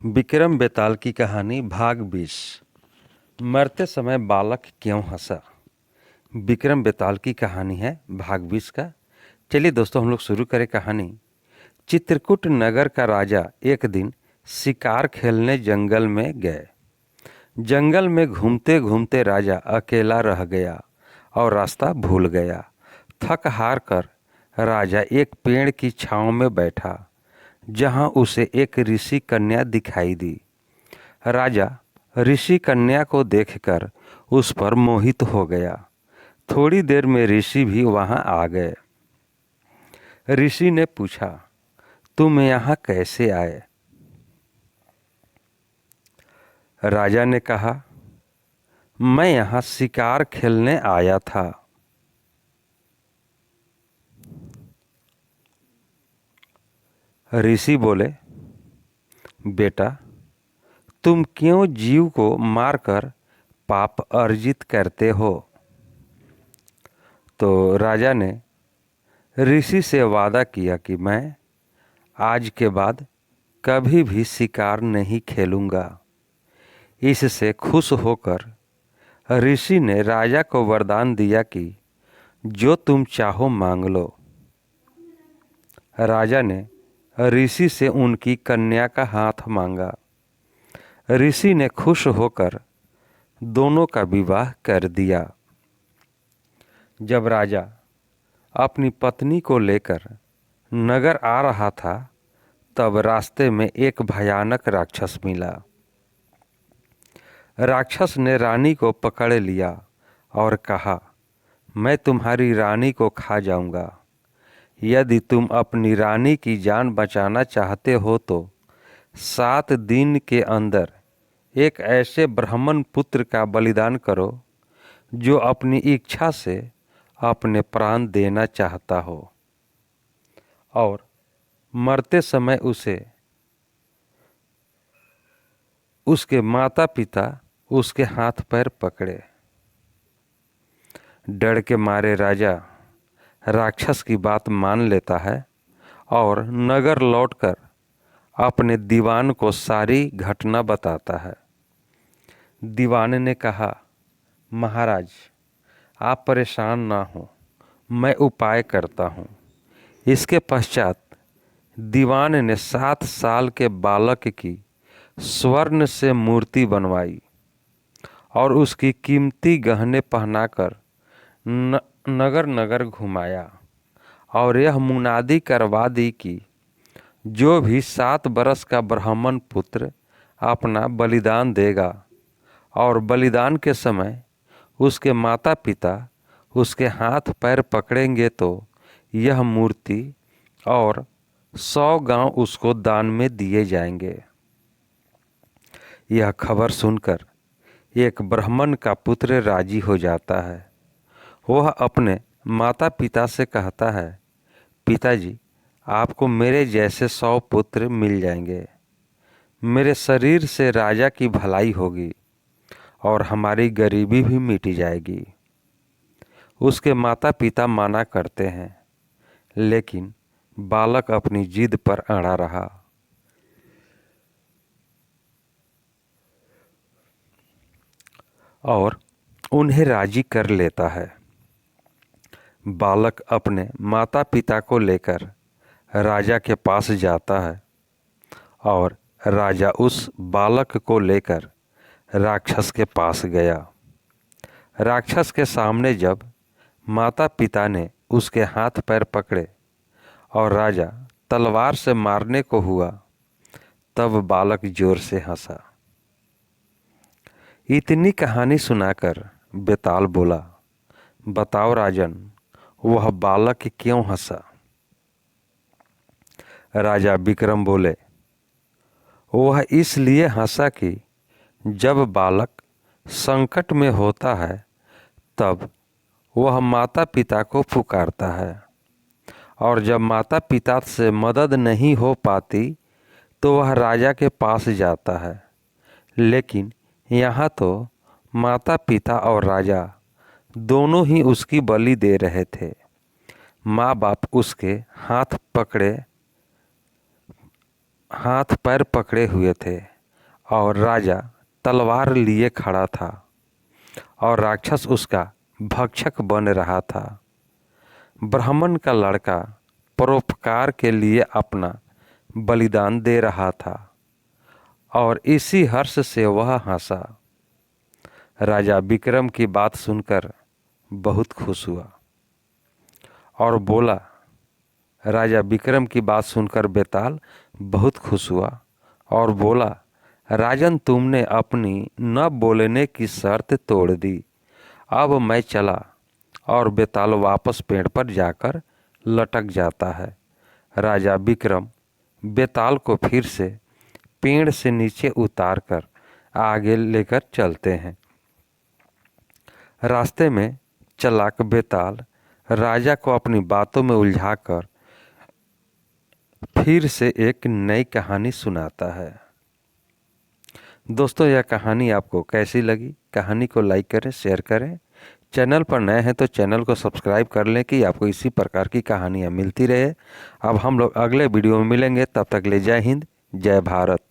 विक्रम बेताल की कहानी भाग 20। मरते समय बालक क्यों हंसा। विक्रम बेताल की कहानी है भाग 20 का। चलिए दोस्तों हम लोग शुरू करें कहानी। चित्रकूट नगर का राजा एक दिन शिकार खेलने जंगल में गए। जंगल में घूमते घूमते राजा अकेला रह गया और रास्ता भूल गया। थक हार कर राजा एक पेड़ की छांव में बैठा, जहां उसे एक ऋषि कन्या दिखाई दी। राजा ऋषि कन्या को देखकर उस पर मोहित हो गया। थोड़ी देर में ऋषि भी वहां आ गए। ऋषि ने पूछा, तुम यहाँ कैसे आए? राजा ने कहा, मैं यहाँ शिकार खेलने आया था। ऋषि बोले, बेटा, तुम क्यों जीव को मारकर पाप अर्जित करते हो? तो राजा ने ऋषि से वादा किया कि मैं आज के बाद कभी भी शिकार नहीं खेलूंगा। इससे खुश होकर ऋषि ने राजा को वरदान दिया कि जो तुम चाहो मांग लो। राजा ने ऋषि से उनकी कन्या का हाथ मांगा। ऋषि ने खुश होकर दोनों का विवाह कर दिया। जब राजा अपनी पत्नी को लेकर नगर आ रहा था, तब रास्ते में एक भयानक राक्षस मिला। राक्षस ने रानी को पकड़ लिया और कहा, मैं तुम्हारी रानी को खा जाऊंगा। यदि तुम अपनी रानी की जान बचाना चाहते हो तो 7 दिन के अंदर एक ऐसे ब्राह्मण पुत्र का बलिदान करो जो अपनी इच्छा से अपने प्राण देना चाहता हो, और मरते समय उसे उसके माता पिता उसके हाथ पैर पकड़े। डर के मारे राजा राक्षस की बात मान लेता है और नगर लौटकर अपने दीवान को सारी घटना बताता है। दीवान ने कहा, महाराज, आप परेशान ना हो, मैं उपाय करता हूँ। इसके पश्चात दीवान ने 7 साल के बालक की स्वर्ण से मूर्ति बनवाई और उसकी कीमती गहने पहनाकर नगर नगर घुमाया और यह मुनादी करवा दी कि जो भी 7 बरस का ब्राह्मण पुत्र अपना बलिदान देगा और बलिदान के समय उसके माता पिता उसके हाथ पैर पकड़ेंगे तो यह मूर्ति और 100 गांव उसको दान में दिए जाएंगे। यह खबर सुनकर एक ब्राह्मण का पुत्र राजी हो जाता है। वह अपने माता पिता से कहता है, पिताजी, आपको मेरे जैसे 100 पुत्र मिल जाएंगे। मेरे शरीर से राजा की भलाई होगी और हमारी गरीबी भी मिट जाएगी। उसके माता पिता माना करते हैं, लेकिन बालक अपनी जिद पर अड़ा रहा। और उन्हें राजी कर लेता है। बालक अपने माता पिता को लेकर राजा के पास जाता है और राजा उस बालक को लेकर राक्षस के पास गया। राक्षस के सामने जब माता पिता ने उसके हाथ पैर पकड़े और राजा तलवार से मारने को हुआ, तब बालक जोर से हंसा। इतनी कहानी सुनाकर बेताल बोला, बताओ राजन, वह बालक क्यों हंसा? राजा विक्रम बोले, वह इसलिए हंसा कि जब बालक संकट में होता है तब वह माता पिता को पुकारता है, और जब माता पिता से मदद नहीं हो पाती तो वह राजा के पास जाता है। लेकिन यहाँ तो माता पिता और राजा दोनों ही उसकी बलि दे रहे थे। माँ बाप उसके हाथ पैर पकड़े हुए थे और राजा तलवार लिए खड़ा था और राक्षस उसका भक्षक बन रहा था। ब्राह्मण का लड़का परोपकार के लिए अपना बलिदान दे रहा था और इसी हर्ष से वह हंसा। राजा विक्रम की बात सुनकर बहुत खुश हुआ और बोला। राजा विक्रम की बात सुनकर बेताल बहुत खुश हुआ और बोला, राजन, तुमने अपनी न बोलने की शर्त तोड़ दी। अब मैं चला। और बेताल वापस पेड़ पर जाकर लटक जाता है। राजा विक्रम बेताल को फिर से पेड़ से नीचे उतारकर आगे लेकर चलते हैं। रास्ते में चालाक बेताल राजा को अपनी बातों में उलझाकर फिर से एक नई कहानी सुनाता है। दोस्तों, यह कहानी आपको कैसी लगी? कहानी को लाइक करें, शेयर करें। चैनल पर नए हैं तो चैनल को सब्सक्राइब कर लें कि आपको इसी प्रकार की कहानियाँ मिलती रहे। अब हम लोग अगले वीडियो में मिलेंगे। तब तक ले जय हिंद, जय भारत।